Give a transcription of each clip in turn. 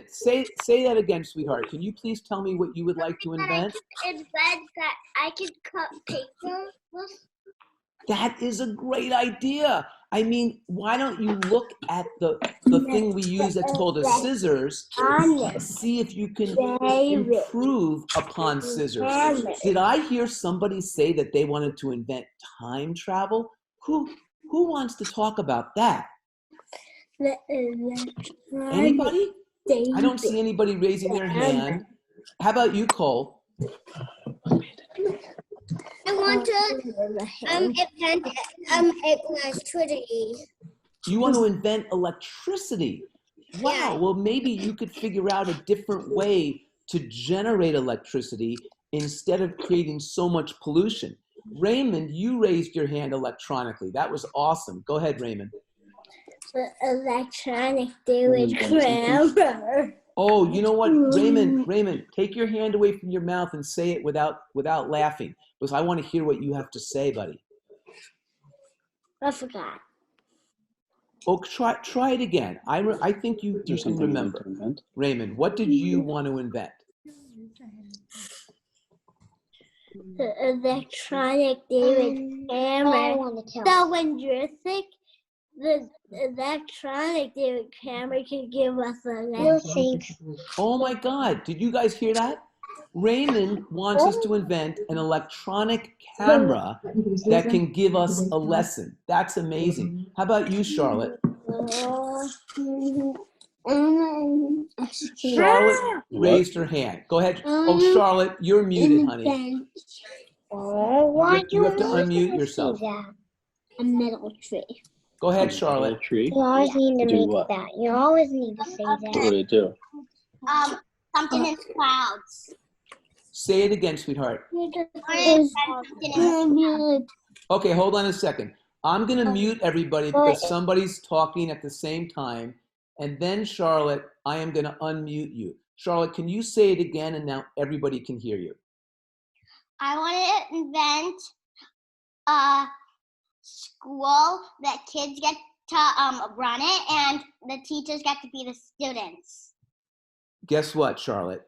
Say that again, sweetheart. Can you please tell me what you would like to invent? That I could cut paper with. That is a great idea. I mean, why don't you look at the thing we use that's called a scissors, see if you can improve upon scissors. Did I hear somebody say that they wanted to invent time travel? Who wants to talk about that? Anybody? I don't see anybody raising their hand. How about you, Cole? I want to invent electricity. You want to invent electricity? Wow, Yeah. well, maybe you could figure out a different way to generate electricity instead of creating so much pollution. Raymond, you raised your hand electronically. That was awesome. Go ahead, Raymond. The electronic David Kramer. Oh, you know what, Raymond, take your hand away from your mouth and say it without laughing, because I want to hear what you have to say, buddy. I forgot. Oh, try it again. I think you can remember. Raymond, what did you want to invent? The electronic David Kramer. So when you're sick, the electronic David Kramer can give us electricity. Oh my God, did you guys hear that? Raymond wants us to invent an electronic camera that can give us a lesson. That's amazing. How about you, Charlotte? Charlotte raised her hand. Go ahead. Oh, Charlotte, you're muted, honey. You have to unmute yourself. A metal tree. Go ahead, Charlotte. You always need to make that. You always need to say that. What would it do? Something in clouds. Say it again, sweetheart. Okay, hold on a second. I'm going to mute everybody because somebody's talking at the same time. And then, Charlotte, I am going to unmute you. Charlotte, can you say it again and now everybody can hear you? I want to invent a school that kids get to run it and the teachers get to be the students. Guess what, Charlotte?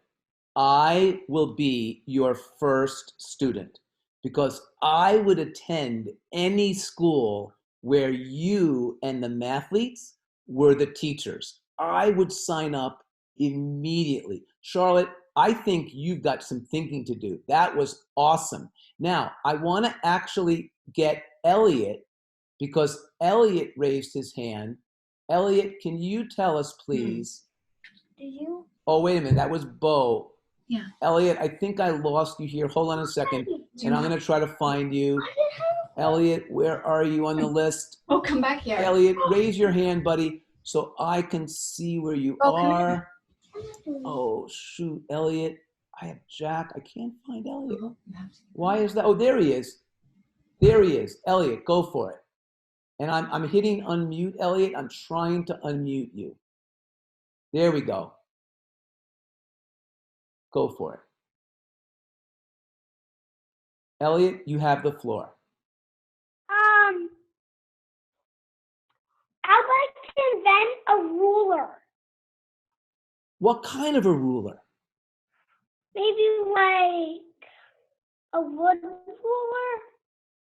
I will be your first student because I would attend any school where you and the mathletes were the teachers. I would sign up immediately. Charlotte, I think you've got some thinking to do. That was awesome. Now, I want to actually get Elliot because Elliot raised his hand. Elliot, can you tell us, please? Did you? Oh, wait a minute. That was Bo. Yeah. Elliot, I think I lost you here. Hold on a second. And I'm going to try to find you. Elliot, where are you on the list? Oh, come back here. Elliot, raise your hand, buddy, so I can see where you are. Oh, shoot, Elliot. I have Jack. I can't find Elliot. Why is that? Oh, there he is. There he is. Elliot, go for it. And I'm hitting unmute, Elliot. I'm trying to unmute you. There we go. Go for it. Elliot, you have the floor. I'd like to invent a ruler. What kind of a ruler? Maybe like a wooden ruler.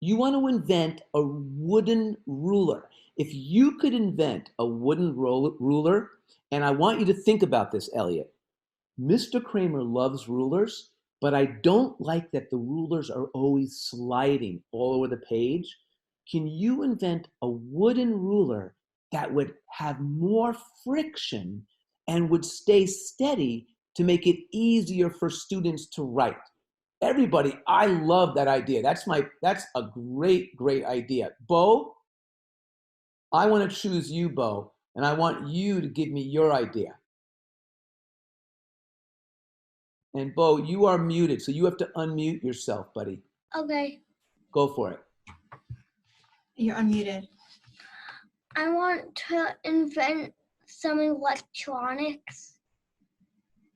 You want to invent a wooden ruler. If you could invent a wooden ruler, and I want you to think about this, Elliot. Mr. Kramer loves rulers, but I don't like that the rulers are always sliding all over the page. Can you invent a wooden ruler that would have more friction and would stay steady to make it easier for students to write? Everybody, I love that idea. That's a great idea. Bo, I want to choose you, Bo, and I want you to give me your idea. And Bo, you are muted, so you have to unmute yourself, buddy. Okay. Go for it. You're unmuted. I want to invent some electronics.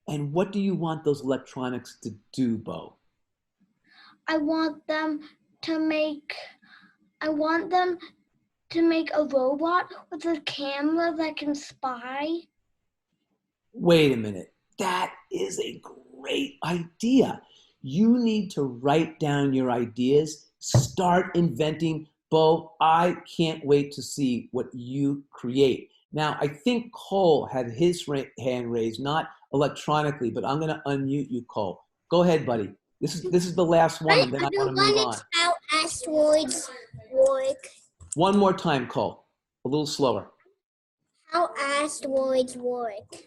And what do you want those electronics to do, Bo? I want them to make a robot with a camera that can spy. Wait a minute. That is a great idea. You need to write down your ideas, start inventing. Bo, I can't wait to see what you create. Now, I think Cole had his hand raised, not electronically, but I'm going to unmute you, Cole. Go ahead, buddy. This is the last one, and then I want to move on. How asteroids work. One more time, Cole. A little slower. How asteroids work.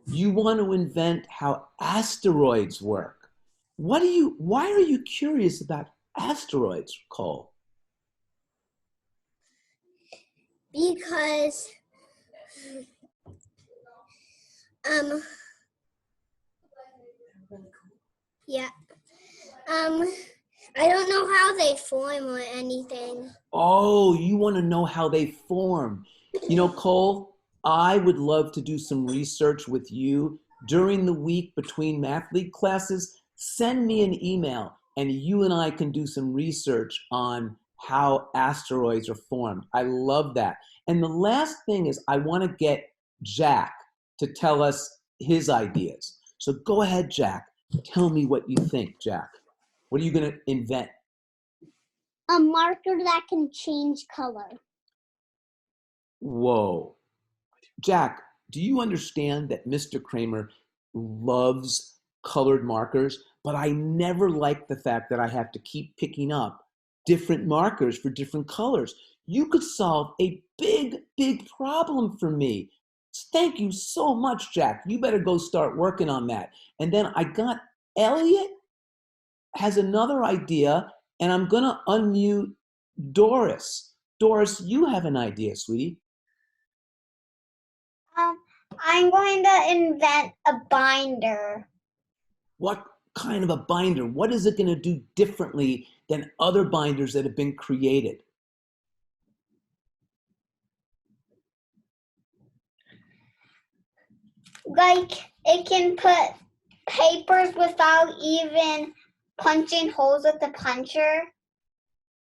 You want to invent how asteroids work. Why are you curious about asteroids, Cole? Because yeah. I don't know how they form or anything. Oh, you want to know how they form. You know, Cole, I would love to do some research with you during the week between Math League classes. Send me an email and you and I can do some research on how asteroids are formed. I love that. And the last thing is I want to get Jack to tell us his ideas. So go ahead, Jack. Tell me what you think, Jack. What are you going to invent? A marker that can change color. Whoa. Jack, do you understand that Mr. Kramer loves colored markers, but I never like the fact that I have to keep picking up different markers for different colors. You could solve a big, big problem for me. Thank you so much, Jack. You better go start working on that. And then I got Elliot has another idea, and I'm going to unmute Doris. Doris, you have an idea, sweetie. I'm going to invent a binder. What kind of a binder? What is it going to do differently than other binders that have been created? Like, it can put papers without even punching holes with the puncher.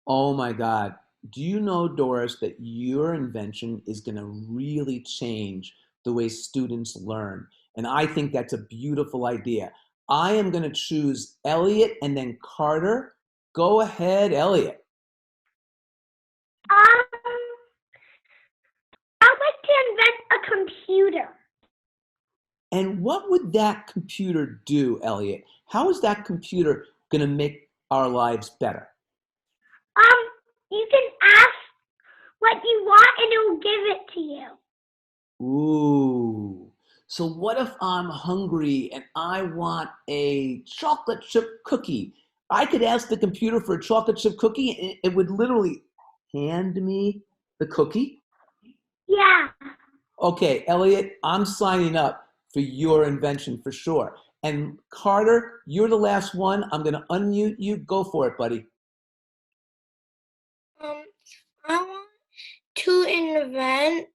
Oh my God. Do you know, Doris, that your invention is going to really change the way students learn? And I think that's a beautiful idea. I am going to choose Elliot and then Carter. Go ahead, Elliot. I'd like to invent a computer. And what would that computer do, Elliot? How is that computer going to make our lives better? You can ask what you want and it will give it to you. Ooh. So what if I'm hungry and I want a chocolate chip cookie? I could ask the computer for a chocolate chip cookie and it would literally hand me the cookie? Yeah. Okay, Elliot, I'm signing up for your invention for sure. And Carter, you're the last one. I'm going to unmute you. Go for it, buddy. I want to invent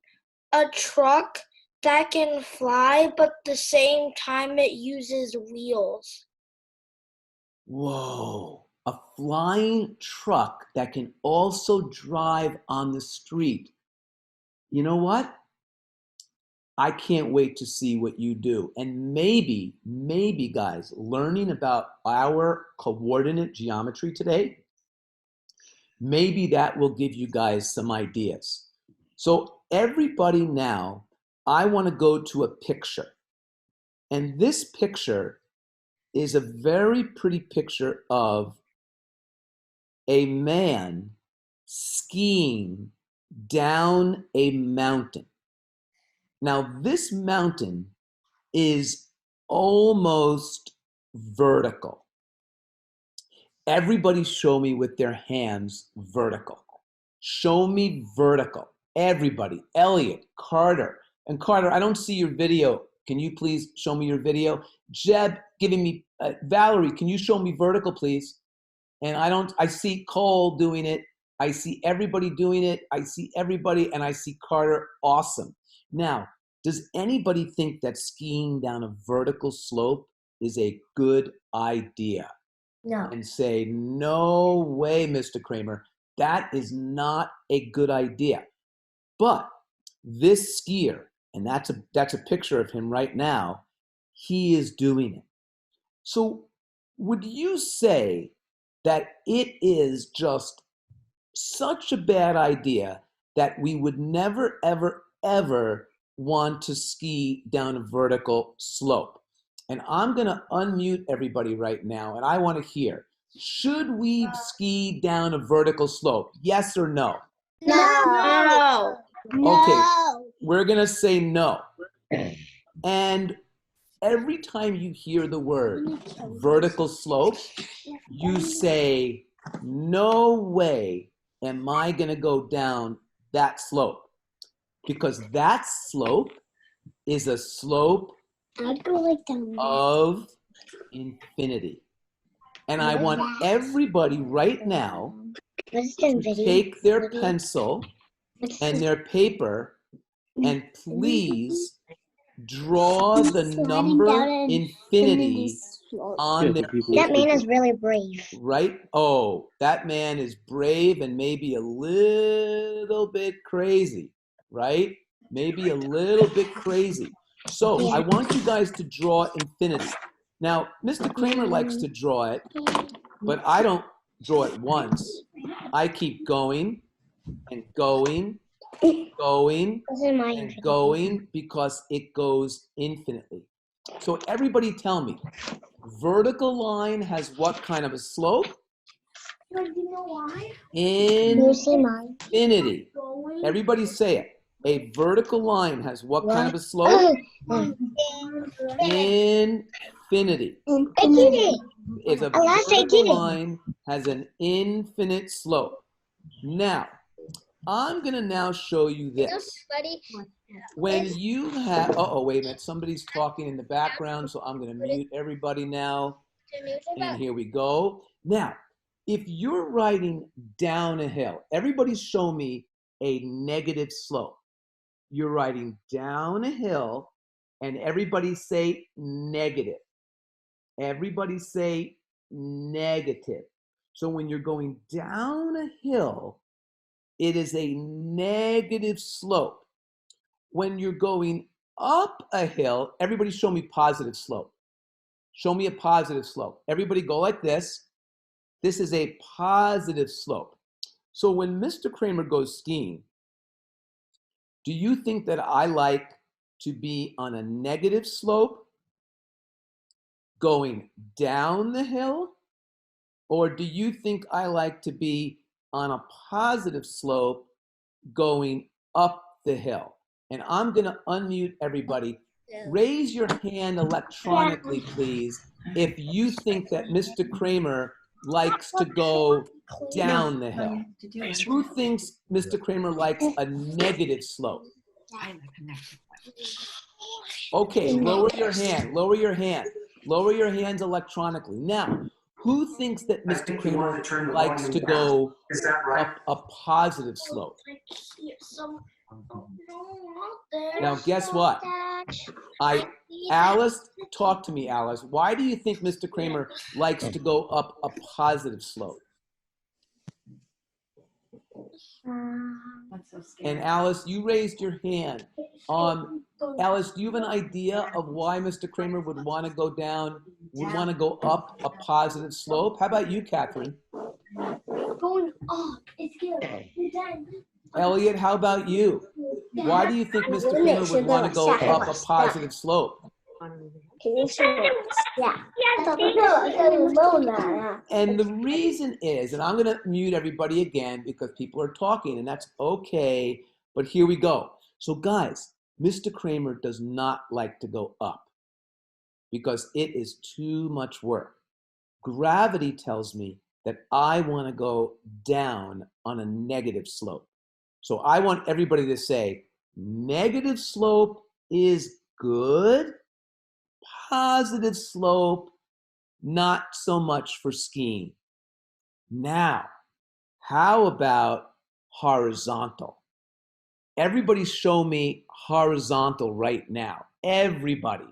a truck that can fly, but at the same time it uses wheels. Whoa, a flying truck that can also drive on the street. You know what? I can't wait to see what you do. And maybe, guys, learning about our coordinate geometry today, maybe that will give you guys some ideas. So everybody now, I want to go to a picture. And this picture is a very pretty picture of a man skiing down a mountain. Now, this mountain is almost vertical. Everybody show me with their hands vertical. Show me vertical. Everybody. Elliot, Carter. And Carter, I don't see your video. Can you please show me your video? Jeb giving me, Valerie, can you show me vertical, please? And I see Cole doing it. I see everybody doing it. I see everybody, and I see Carter. Awesome. Now, does anybody think that skiing down a vertical slope is a good idea? No. And say, no way, Mr. Kramer, that is not a good idea. But this skier, and that's a picture of him right now. He is doing it. So would you say that it is just such a bad idea that we would never, ever, ever want to ski down a vertical slope? And I'm going to unmute everybody right now, and I want to hear, should we ski down a vertical slope? Yes or no? No. No. We're going to say no. And every time you hear the word vertical slope, you say, no way am I going to go down that slope. Because that slope is a slope I'd go like down of infinity. And I want everybody right now to take their pencil and their paper and please draw the number infinity on their paper. That man is really brave. Right? Oh, that man is brave and maybe a little bit crazy, right? Maybe a little bit crazy. So I want you guys to draw infinity. Now, Mr. Kramer likes to draw it, but I don't draw it once. I keep going and going, going, and going because it goes infinitely. So everybody tell me, vertical line has what kind of a slope? Infinity. Everybody say it. A vertical line has what kind of a slope? Infinity. Is a vertical line has an infinite slope. Now, I'm going to now show you this. When you have, wait a minute, somebody's talking in the background, so I'm going to mute everybody now. And here we go. Now, if you're riding down a hill, everybody show me a negative slope. You're riding down a hill, and everybody say negative. Everybody say negative. So when you're going down a hill, it is a negative slope. When you're going up a hill, everybody show me positive slope. Show me a positive slope. Everybody go like this. This is a positive slope. So when Mr. Kramer goes skiing, do you think that I like to be on a negative slope going down the hill? Or do you think I like to be on a positive slope going up the hill? And I'm going to unmute everybody. Raise your hand electronically, please, if you think that Mr. Kramer likes to go down the hill. Who thinks Mr. Kramer likes a negative slope? Okay, lower your hand, lower your hand. Lower your hands electronically. Now, who thinks that Mr. Kramer likes to go up a positive slope? Now, guess what? Alice, talk to me, Alice. Why do you think Mr. Kramer likes to go up a positive slope? And Alice, you raised your hand. Alice, do you have an idea of why Mr. Kramer would want to go down, would want to go up a positive slope? How about you, Catherine? Going up. It's good. Elliot, how about you? Why do you think Mr. Kramer would want to go up a positive slope? And the reason is, and I'm going to mute everybody again because people are talking, and that's okay, but here we go. So guys, Mr. Kramer does not like to go up because it is too much work. Gravity tells me that I want to go down on a negative slope. So I want everybody to say, negative slope is good, positive slope, not so much for skiing. Now, how about horizontal? Everybody show me horizontal right now. Everybody.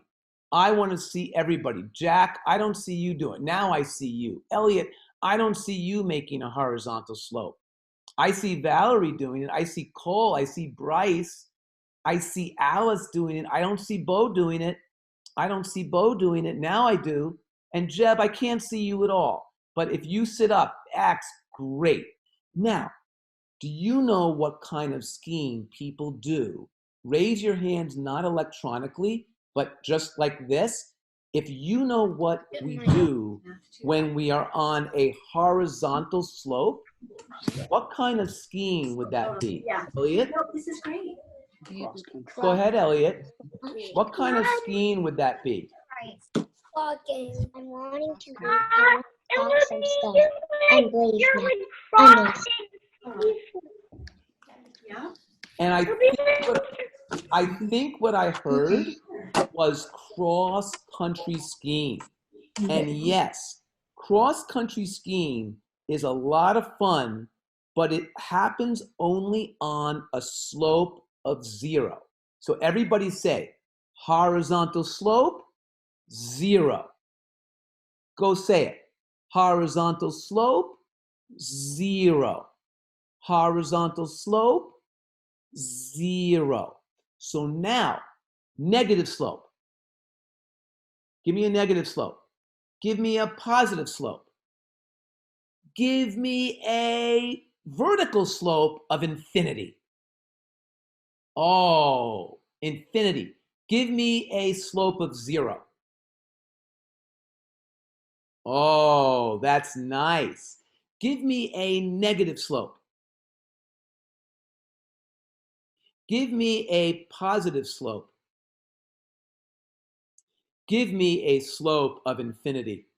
I want to see everybody. Jack, I don't see you doing it. Now I see you. Elliot, I don't see you making a horizontal slope. I see Valerie doing it. I see Cole. I see Bryce. I see Alice doing it. I don't see Bo doing it. I don't see Bo doing it. Now I do. And Jeb, I can't see you at all. But if you sit up, that's great. Now, do you know what kind of skiing people do? Raise your hands, not electronically, but just like this. If you know what we do when we are on a horizontal slope, what kind of skiing would that be? Yeah. Elliot? No, this is great. Go ahead, Elliot. What kind of skiing would that be? Walking. I'm wanting to eat some stuff. I'm glazed now. I'm glazed. Yeah. And I think what I heard was cross-country skiing. And yes, cross-country skiing is a lot of fun, but it happens only on a slope of 0. So everybody say, horizontal slope, 0. Go say it. Horizontal slope, 0. Horizontal slope, 0. So now, negative slope. Give me a negative slope. Give me a positive slope. Give me a vertical slope of infinity. Oh, infinity. Give me a slope of 0. Oh, that's nice. Give me a negative slope. Give me a positive slope. Give me a slope of infinity.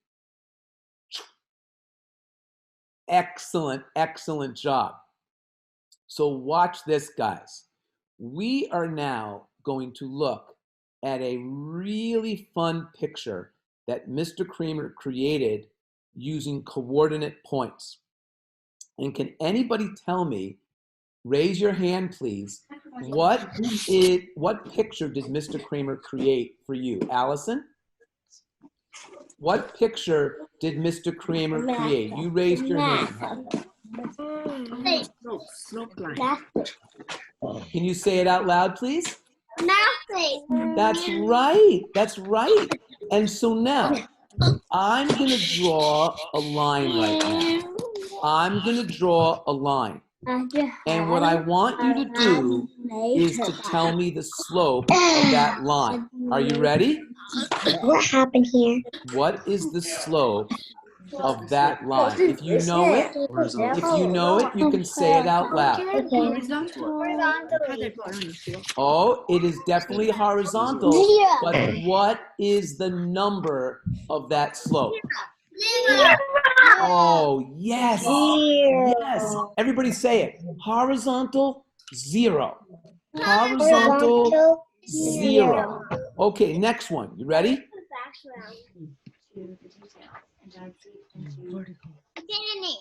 Excellent, excellent job. So watch this, guys. We are now going to look at a really fun picture that Mr. Kramer created using coordinate points. And can anybody tell me, raise your hand please, what picture did Mr. Kramer create for you? Allison? What picture did Mr. Kramer create? You raised your hand. Can you say it out loud, please? Nothing. That's right. That's right. And so now, I'm going to draw a line right now. I'm going to draw a line. And what I want you to do is to tell me the slope of that line. Are you ready? What happened here? What is the slope of that line? If you know it, you can say it out loud. Oh, it is definitely horizontal, but what is the number of that slope? Oh, yes. Yes. Everybody say it. Horizontal, 0. Horizontal, 0. Okay, next one. You ready? Infinity.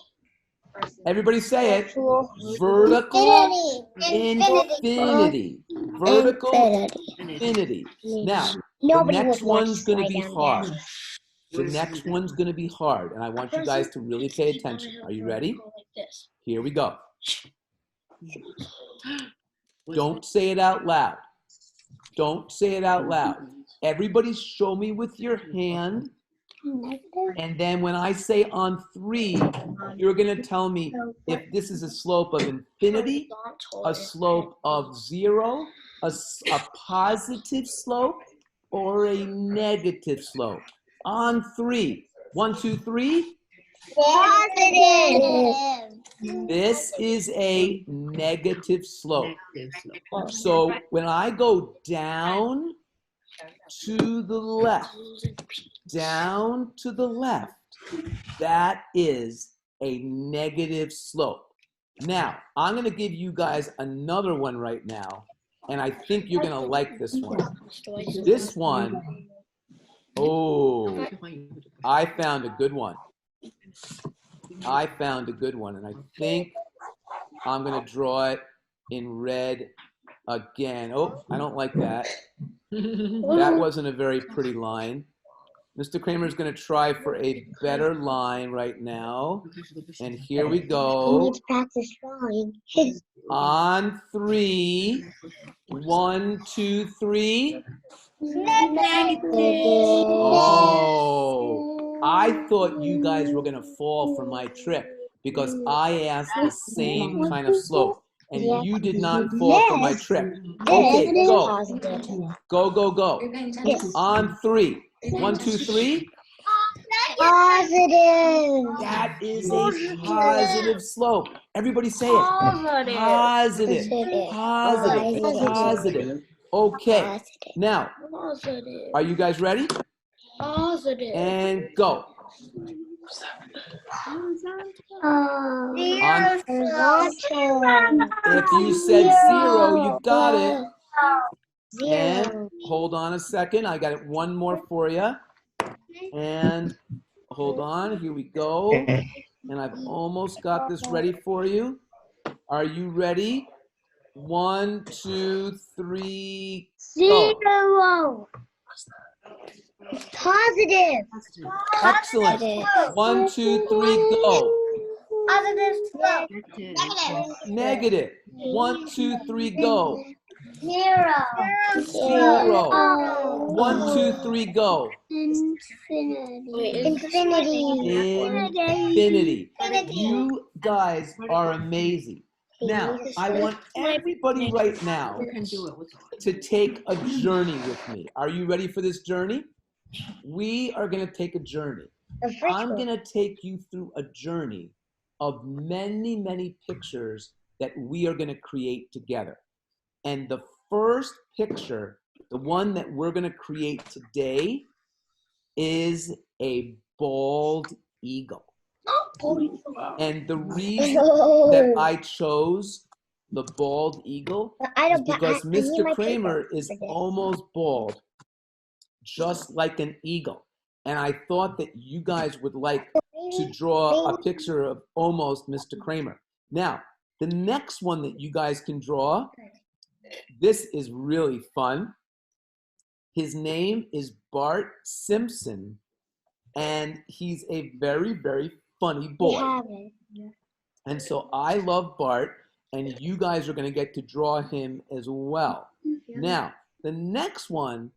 Everybody say it. Vertical, infinity. Vertical, infinity. Now, the next one's going to be hard. The next one's going to be hard, and I want you guys to really pay attention. Are you ready? Here we go. Don't say it out loud. Don't say it out loud. Everybody show me with your hand, and then when I say on 3, you're going to tell me if this is a slope of infinity, a slope of 0, a positive slope, or a negative slope. On 3. 1, 2, 3. Positive. This is a negative slope. So when I go down to the left, that is a negative slope. Now, I'm going to give you guys another one right now, and I think you're going to like this one. This one, oh, I found a good one. I found a good one, and I think I'm going to draw it in red again. Oh, I don't like that. That wasn't a very pretty line. Mr. Kramer is going to try for a better line right now. And here we He go. needs practice drawing. On 3. 1, 2, 3. Oh, I thought you guys were going to fall for my trick because I asked the same kind of slope. And you did not fall for my trick. Okay, go. Positive. Go, go, go. Yes. On 3. 1, 2, 3. Positive. That is a positive slope. Everybody say it. Positive. Positive. Positive. Positive. Okay. Positive. Now, Positive. are you guys ready? Positive. And go. On, if you said 0, you got it. And Zero. hold on a second. I got it one more for you. And hold on. Here we go. And I've almost got this ready for you. Are you ready? 1, 2, 3, go. Zero. Positive. Excellent. 1, 2, 3, go. Positive. Negative. 1, 2, 3, go. Zero. 0. 1, 2, 3, go. Infinity. Infinity. You guys are amazing. Now, I want everybody right now to take a journey with me. Are you ready for this journey? We are going to take a journey. I'm going to take you through a journey of many, many pictures that we are going to create together. And the first picture, the one that we're going to create today, is a bald eagle. And the reason that I chose the bald eagle is because Mr. Kramer is almost bald, just like an eagle. And I thought that you guys would like to draw a picture of almost Mr. Kramer. Now, the next one that you guys can draw, this is really fun. His name is Bart Simpson, and he's a very, very funny boy. And so I love Bart, and you guys are going to get to draw him as well. Now, the next one,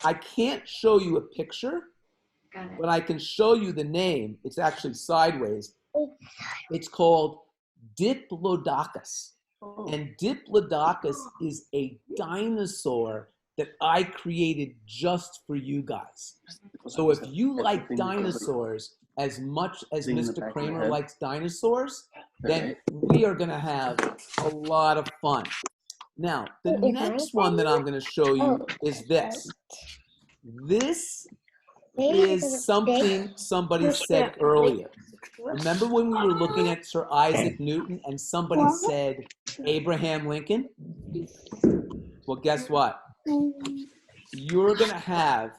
I can't show you a picture, but I can show you the name. It's actually sideways. It's called Diplodocus. And Diplodocus is a dinosaur that I created just for you guys. So if you like dinosaurs as much as Mr. Kramer likes dinosaurs, then we are going to have a lot of fun. Now, the next one that I'm going to show you is this. This is something somebody said earlier. Remember when we were looking at Sir Isaac Newton and somebody said Abraham Lincoln? Well, guess what? You're going to have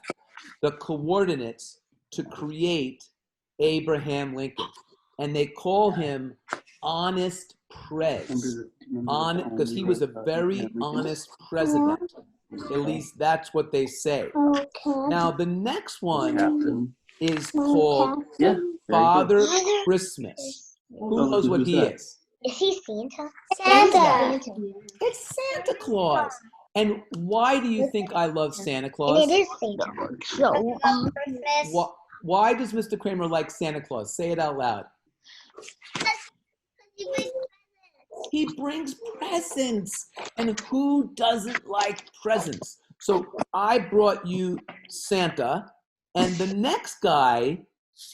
the coordinates to create Abraham Lincoln. And they call him Honest Prez. Because he was a very honest president. At least that's what they say. Now, the next one is called Father Christmas. Who knows what he is? Is he Santa? Santa. It's Santa Claus. And why do you think I love Santa Claus? And it is Santa. Why does Mr. Kramer like Santa Claus? Say it out loud. He brings presents. And who doesn't like presents? So I brought you Santa. And the next guy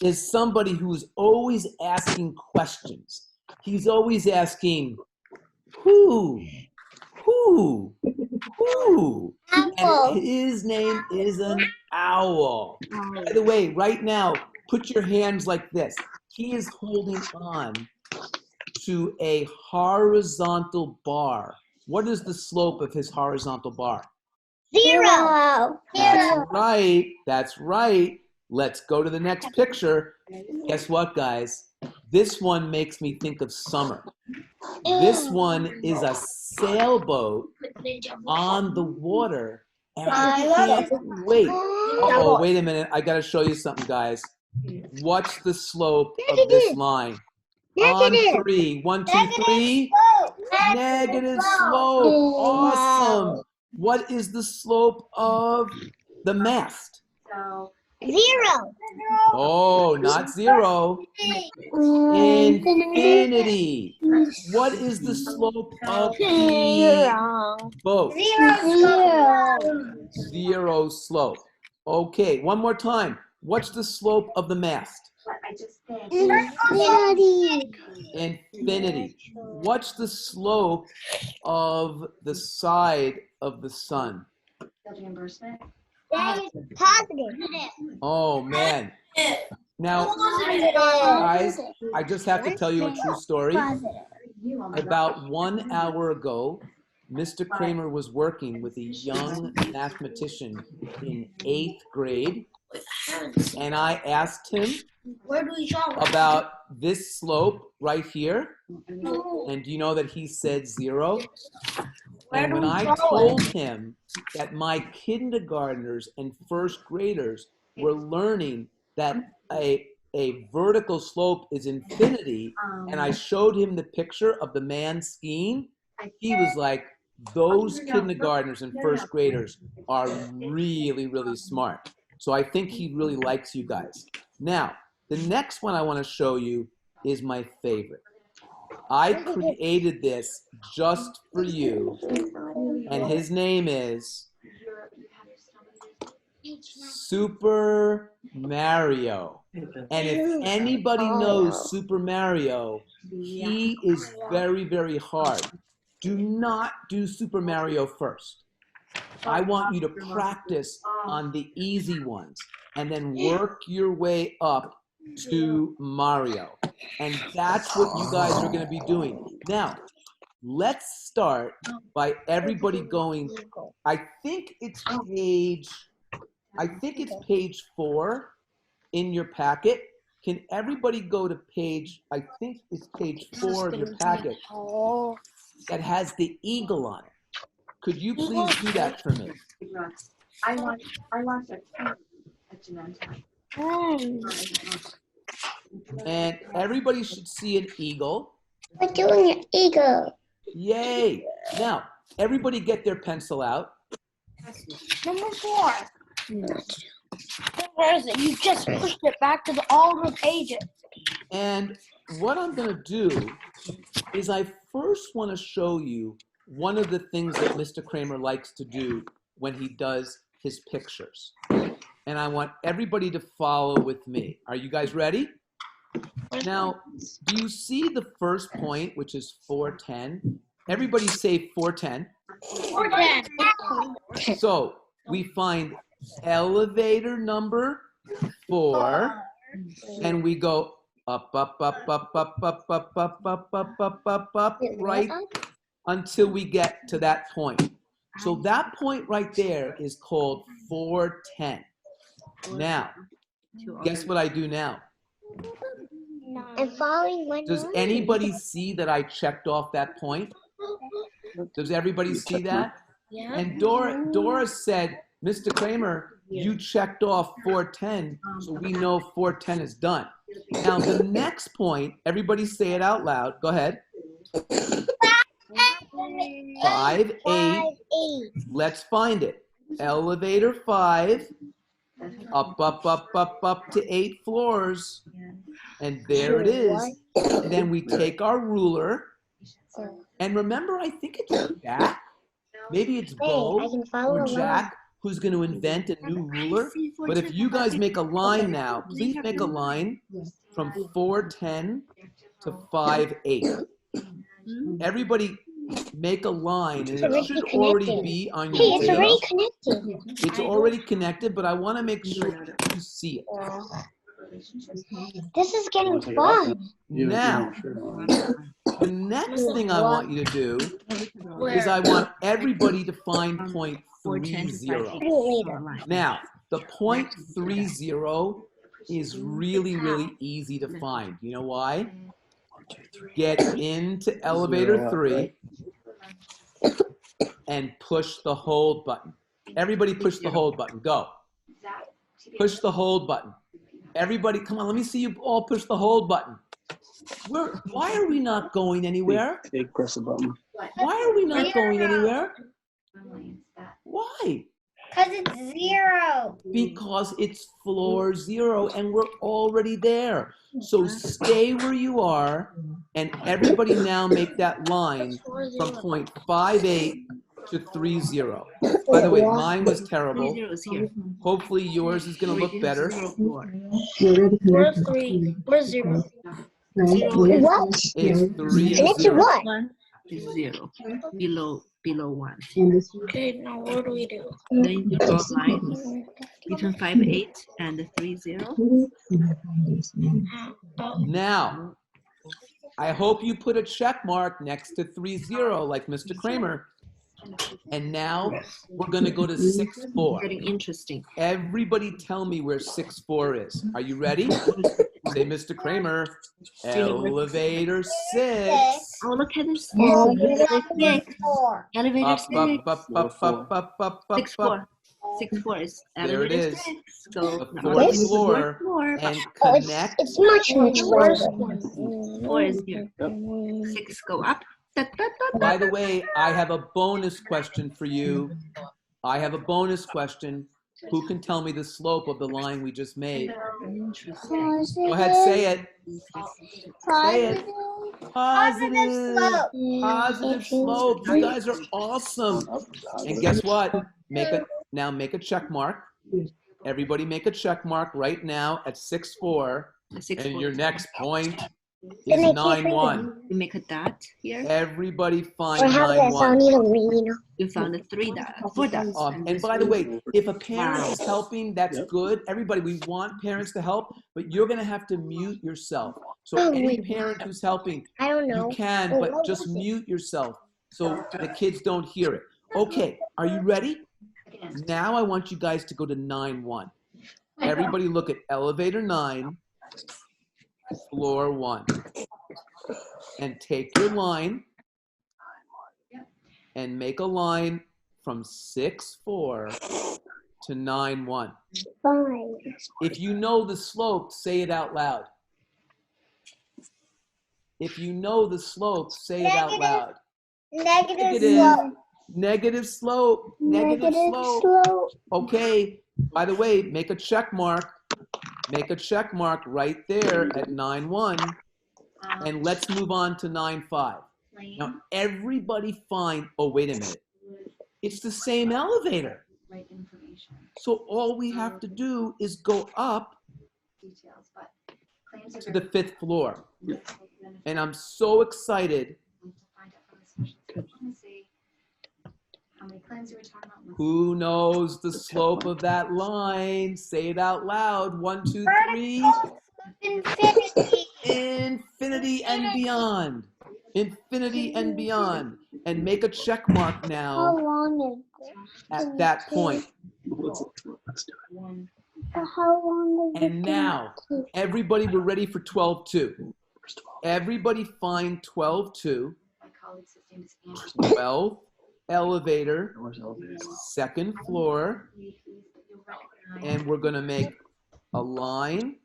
is somebody who's always asking questions. He's always asking, who? And his name is an owl. By the way, right now, put your hands like this. He is holding on to a horizontal bar. What is the slope of his horizontal bar? Zero. That's right. That's right. Let's go to the next picture. Guess what, guys? This one makes me think of summer. This one is a sailboat on the water, And I can't wait. Oh, wait a minute. I got to show you something, guys. What's the slope of this line? On 3. 1, 2, 3. Negative slope. Awesome. What is the slope of the mast? 0. Oh, not 0. Infinity. What is the slope of the boat? 0 slope. Okay, one more time. What's the slope of the mast? Infinity. What's the slope of the side of the sun? Positive. Oh, man. Now, guys, I just have to tell you a true story. About 1 hour ago, Mr. Kramer was working with a young mathematician in 8th grade, and I asked him about this slope right here, and do you know that he said 0? And when I told him that my kindergartners and first graders were learning that a vertical slope is infinity, and I showed him the picture of the man skiing, he was like, those kindergartners and first graders are really, really smart. So I think he really likes you guys. Now, the next one I want to show you is my favorite. I created this just for you, and his name is Super Mario. And if anybody knows Super Mario, he is very, very hard. Do not do Super Mario first. I want you to practice on the easy ones and then work your way up to Mario. And that's what you guys are going to be doing. Now, let's start by everybody going, I think it's page 4 in your packet. Can everybody go to page, I think it's page 4 of your packet that has the eagle on it. Could you please do that for me? I want it at Genentech. And everybody should see an eagle. We're doing an eagle. Yay. Now, everybody get their pencil out. Number 4. Where is it? You just pushed it back to all the pages. And what I'm going to do is I first want to show you one of the things that Mr. Kramer likes to do when he does his pictures. And I want everybody to follow with me. Are you guys ready? Now, do you see the first point, which is 410? Everybody say 410. 410. So we find elevator number 4, and we go up, up, up, up, up, up, up, up, up, up, up, up, up, right until we get to that point. So that point right there is called 410. Now, guess what I do now? I'm following one. Does anybody see that I checked off that point? Does everybody see that? Yeah. And Dora said, Mr. Kramer, you checked off 410, so we know 410 is done. Now, the next point, everybody say it out loud. Go ahead. 5, 8. Let's find it. Elevator 5. Up, up, up, up, up to 8 floors. And there it is. And then we take our ruler. And remember, I think it's Jack. Maybe it's Bo I can follow or along. Jack who's going to invent a new ruler. But if you guys make a line now, please make a line from 410 to 5, 8. Everybody make a line, and it should already be on Hey, your it's already page. connected. It's already connected, but I want to make sure you see it. This is getting fun. Now, the next thing I want you to do is I want everybody to find point 30. Now, the point 30 is really, really easy to find. You know why? Get into elevator 3 and push the hold button. Everybody push the hold button. Go. Zach, Push the hold button. Everybody, come on, let me see you all push the hold button. Why are we not going anywhere? Big press the button. Why are we not going anywhere? Emily, it's that. Why? Because it's 0. Because it's floor 0 and we're already there. So stay where you are and everybody now make that line from point 58 to 30. By the way, mine was terrible. Hopefully yours is going to look better. We're 3. We're 0. What? It's 3 And and it's 0. what? 1 is 0. Below 1. Okay, now what do we do? Then you draw a line between 58 and 30. Now, I hope you put a check mark next to 30 like Mr. Kramer. And now we're going to go to 6-4. Getting interesting. Everybody tell me where 6-4 is. Are you ready? Say, Mr. Kramer, elevator 6. Oh, look at this. Elevator 6. 4. Elevator Up, 6. up, up, up, up, up, up, up, 6 up. 4. 6 4 is There it elevator is. 6. Go The now. fourth This? floor Floor. and Oh, connect. it's much Where's longer. 4 is here. 6 go up. Da, da, da, da. By the way, I have a bonus question for you. I have a bonus question. Who can tell me the slope of the line we just made? Interesting. Go ahead, say it. Say it. Positive Positive. slope. Positive slope. You guys are awesome. And guess what? Now make a check mark. Everybody make a check mark right now at 6-4. 6 And 4. your next point Then is I can't 9-1. You make a dot here. Everybody find Or how does I 9-1. need a read? You found the 3 dots. 4 dots. And by the way, if a parent is helping, that's good. Everybody, we want parents to help, but you're going to have to mute yourself. So Oh, any wait. parent who's helping, I don't you know. can, Wait, but what just was it? mute yourself so the kids don't hear it. Okay, are you ready? Now I want you guys to go to 9-1. Everybody look at elevator 9, floor 1. And take your line and make a line from 6-4 to 9-1. Fine. If you know the slope, say it out loud. If you know the slope, say it out loud. Negative Negative. slope. Negative slope. Negative slope. Okay. By the way, make a check mark. Make a check mark right there at 9-1. And let's move on to 9-5. Now, everybody find, oh, wait a minute. It's the same elevator. Right information, So all we have to do is go up details, but claims are to the very 5th floor. beneficial. And I'm so excited. To find out from the special script. Let me see. How many claims are we talking about? Who knows the slope of that line? Say it out loud. 1, 2, 3. Infinity. Infinity and beyond. Infinity and beyond. And make a check mark How now long at that point. One. How long is And now, everybody, we're ready for 12-2. Everybody find 12-2. My colleague's name is Andrew. 12 elevator, Where's the elevator? 2nd floor, Please, but you'll recognize. and we're going to make a line.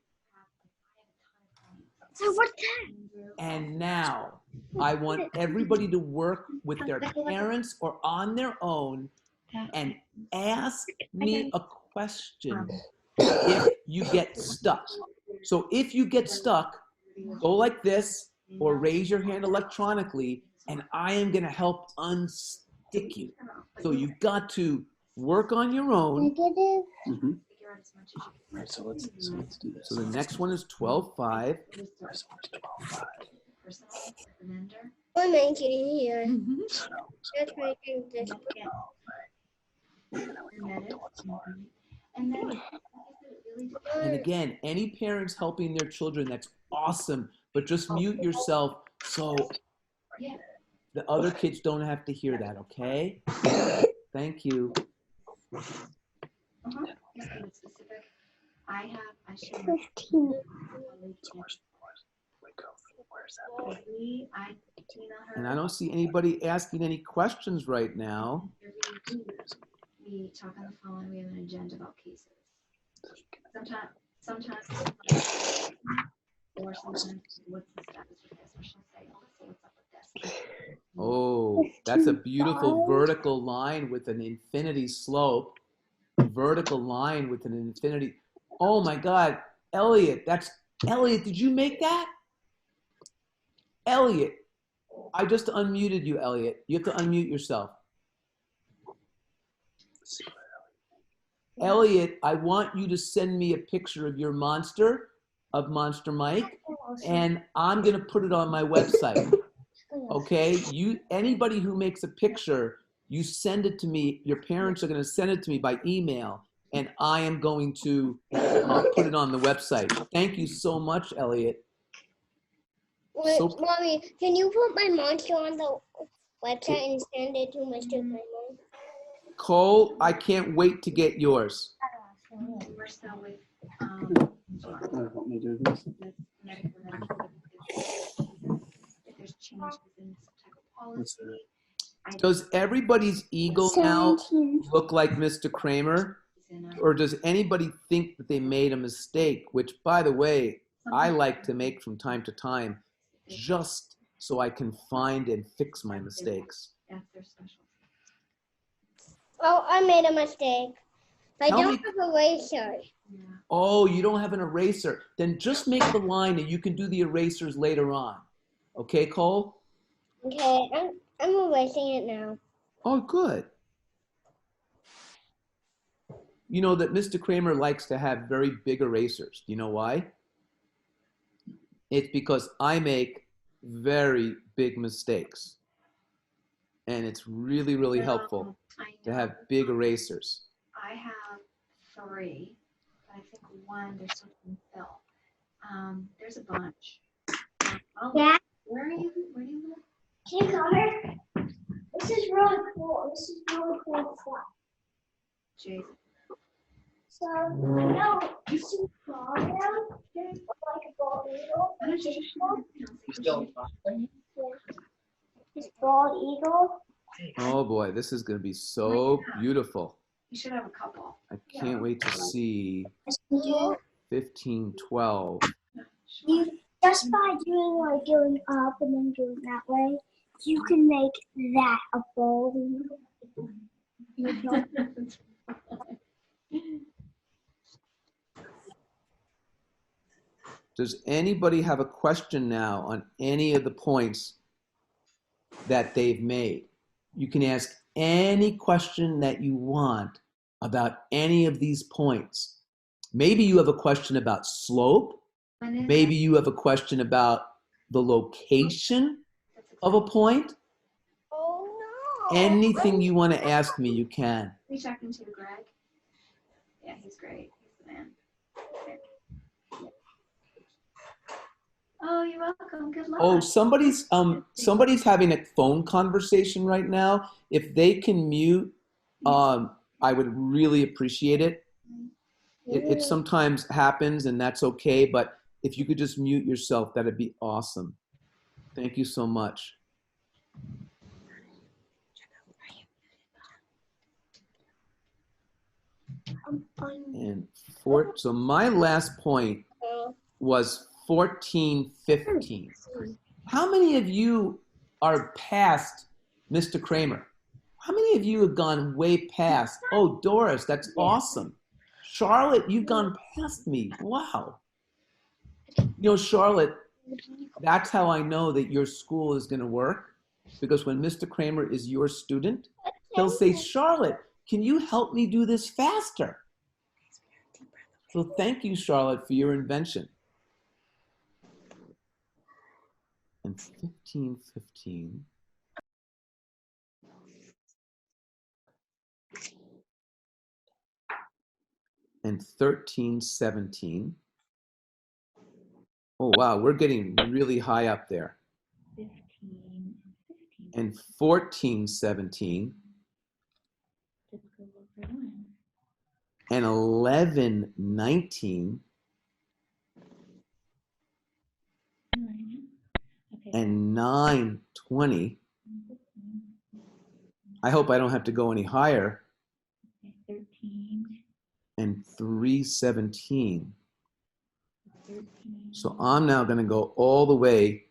So what's that? And now, I want everybody to work with their parents or on their own and ask me a question if you get stuck. So if you get stuck, go like this or raise your hand electronically, and I am going to help unstick you. So you've got to work on your own. Negative. Mm-hmm. Figure out as much as you can. Right, so let's do this. So the next one is 12-5. Personal, the vendor. What am I getting here? Mhm. Just making this. And then, it really And again, any parents helping their children, that's awesome. But just mute yourself so the other kids don't have to hear that, okay? Thank you. Just be specific. I share 15. And I don't see anybody asking any questions right now. we talk on the phone, we have an agenda about cases. Sometimes, or sometimes, what's the status with this? Or she'll say, Alyssa, what's up with this? Oh, that's a beautiful vertical line with an infinity slope. Vertical line with an infinity. Oh my God, Elliot, Elliot, did you make that? Elliot, I just unmuted you, Elliot. You have to unmute yourself. Elliot, I want you to send me a picture of your monster, of Monster Mike, and I'm gonna put it on my website. Okay, anybody who makes a picture, you send it to me. Your parents are going to send it to me by email, and I am going to put it on the website. Thank you so much, Elliot. Wait, So- Mommy, can you put my monster on the website and send it to Mr. Kramer? Cole, I can't wait to get yours. We're still with, Want me to do this? if there's changes in some type of policy. Does everybody's ego now look like Mr. Kramer? Or does anybody think that they made a mistake, which, by the way, I like to make from time to time, just so I can find and fix my mistakes. That's their special. Oh, I made a mistake. I Tell don't me- have a eraser. Yeah. Oh, you don't have an eraser. Then just make the line and you can do the erasers later on. Okay, Cole? Okay, I'm erasing it now. Oh, good. You know that Mr. Kramer likes to have very big erasers. Do you know why? It's because I make very big mistakes. And it's really, really helpful I to know. have big erasers. I have 3, but I think one there's something Phil. There's a bunch. Yeah. Where are you? Where do you live? Can you come here? This is really cool. This is really cool stuff. Jason. So, I know you see ball down, like a bald eagle. Why don't you just show me? This bald eagle. Oh boy, this is going to be so beautiful. You should have a couple. I can't wait to see You 1512. Sure. just by doing up and then doing that way, you can make that a bald eagle. Does anybody have a question now on any of the points that they've made? You can ask any question that you want about any of these points. Maybe you have a question about slope. When is Maybe you have a question about the location it? of a point. Oh no! Anything you want to ask me, you can. We checked into Greg. Yeah, he's great. He's the man. Okay. Oh, you're welcome. Good luck. Oh, somebody's having a phone conversation right now. If they can mute, I would really appreciate it. It sometimes happens, and that's okay. But if you could just mute yourself, that'd be awesome. Thank you so much. And so my last point was 1415. How many of you are past Mr. Kramer? How many of you have gone way past? Oh, Doris, that's awesome. Charlotte, you've gone past me. Wow. You know, Charlotte, that's how I know that your school is going to work. Because when Mr. Kramer is your student, he'll say, Charlotte, can you help me do this faster? So thank you, Charlotte, for your invention. And 1515. And 1317. Oh, wow, we're getting really high up there. 15, 15. And 1417. Typical for one. And 1119. Okay. And 920. I hope I don't have to go any higher. and 317. So I'm now going to go all the way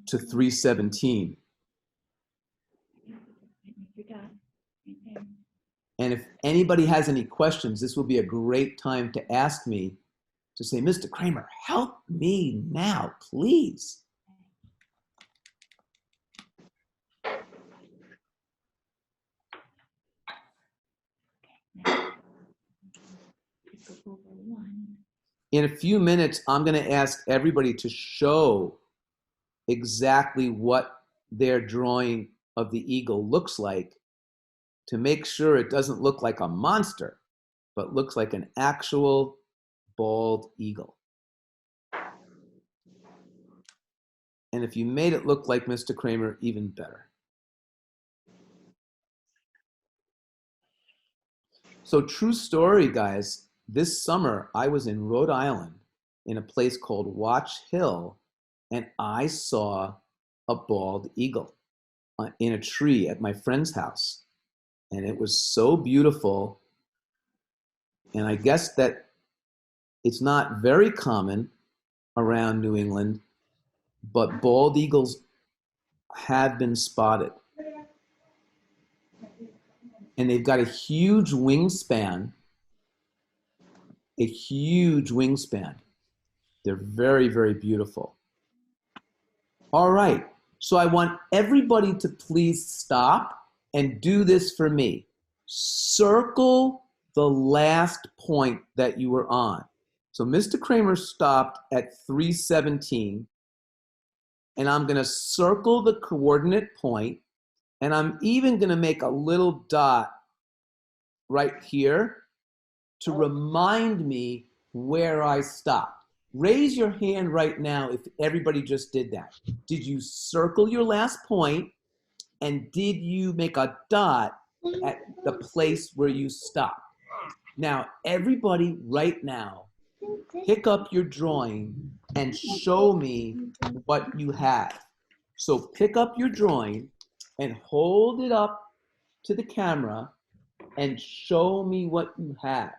to 317. And if anybody has any questions, this will be a great time to ask me, to say, Mr. Kramer, help me now, please. In a few minutes, I'm going to ask everybody to show exactly what their drawing of the eagle looks like, to make sure it doesn't look like a monster, but looks like an actual bald eagle. And if you made it look like Mr. Kramer, even better. So true story, guys. This summer, I was in Rhode Island in a place called Watch Hill, and I saw a bald eagle in a tree at my friend's house. And it was so beautiful. And I guess that it's not very common around New England, but bald eagles have been spotted. And they've got a huge wingspan. A huge wingspan. They're very, very beautiful. All right, so I want everybody to please stop and do this for me. Circle the last point that you were on. So Mr. Kramer stopped at 317, and I'm gonna circle the coordinate point, and I'm even gonna make a little dot right here to remind me where I stopped. Raise your hand right now if everybody just did that. Did you circle your last point, and did you make a dot at the place where you stopped? Now, everybody right now, pick up your drawing and show me what you have. So pick up your drawing and hold it up to the camera and show me what you have.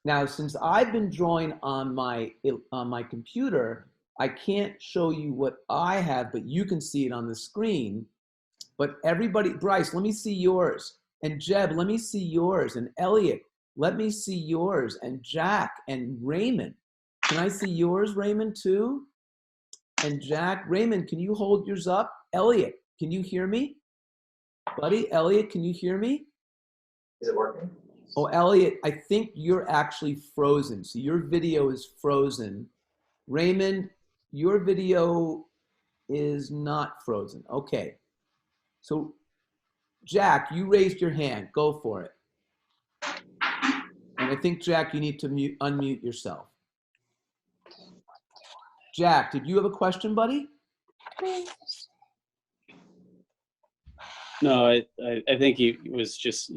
Now, since I've been drawing on my computer, I can't show you what I have, but you can see it on the screen. But everybody, Bryce, let me see yours. And Jeb, let me see yours. And Elliot, let me see yours. And Jack and Raymond. Can I see yours, Raymond, too? And Jack, Raymond, can you hold yours up? Elliot, can you hear me? Buddy, Elliot, can you hear me? Is it working? Oh, Elliot, I think you're actually frozen. So your video is frozen. Raymond, your video is not frozen. Okay. So Jack, you raised your hand. Go for it. And I think, Jack, you need to unmute yourself. Jack, did you have a question, buddy? No, I think he was just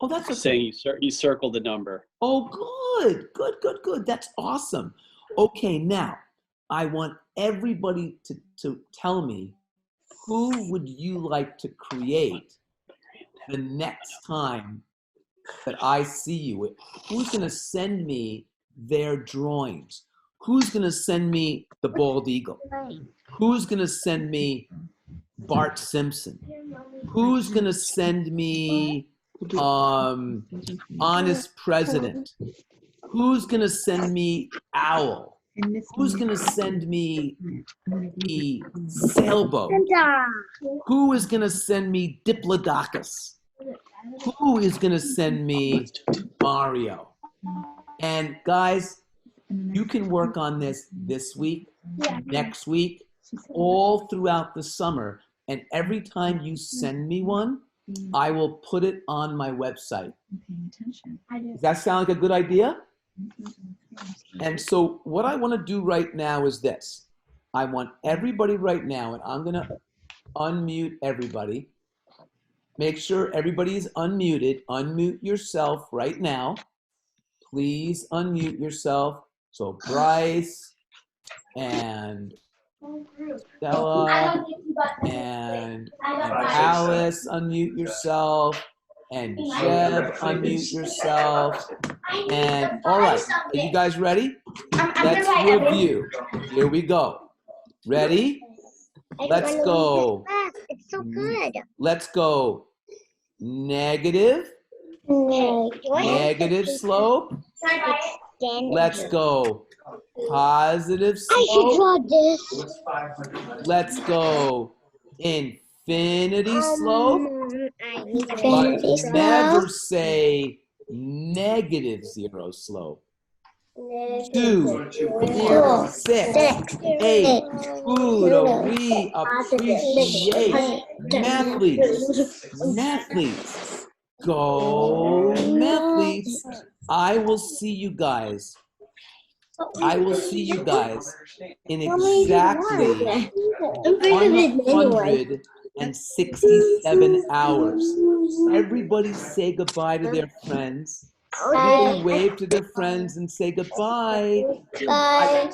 Oh, that's okay. saying you circled the number. Oh, good, good, good, good. That's awesome. Okay, now I want everybody to tell me, who would you like to create the next time that I see you? Who's going to send me their drawings? Who's going to send me the bald eagle? Who's going to send me Bart Simpson? Who's going to send me Honest President? Who's going to send me Owl? Who's going to send me the sailboat? Who is going to send me Diplodocus? Who is going to send me Mario? And guys, you can work on this week, next week, all throughout the summer. And every time you send me one, I will put it on my website. Does that sound like a good idea? And so what I want to do right now is this. I want everybody right now, and I'm going to unmute everybody. Make sure everybody is unmuted. Unmute yourself right now. Please unmute yourself. So Bryce and Stella and Alice, unmute yourself. And Jeb, unmute yourself. And all right, are you guys ready? Let's review. Here we go. Ready? Let's go. It's so good. Let's go. Negative. Negative slope. Let's go. Positive I should slope. draw this. Let's go. Infinity slope. But Infinity slope. never say negative zero slope. 2, 4, 6, 8. Good. We appreciate mathletes. Go mathletes. I will see you guys. In exactly 167 hours. Everybody say goodbye to their friends. Everybody wave to their friends and say goodbye. Bye.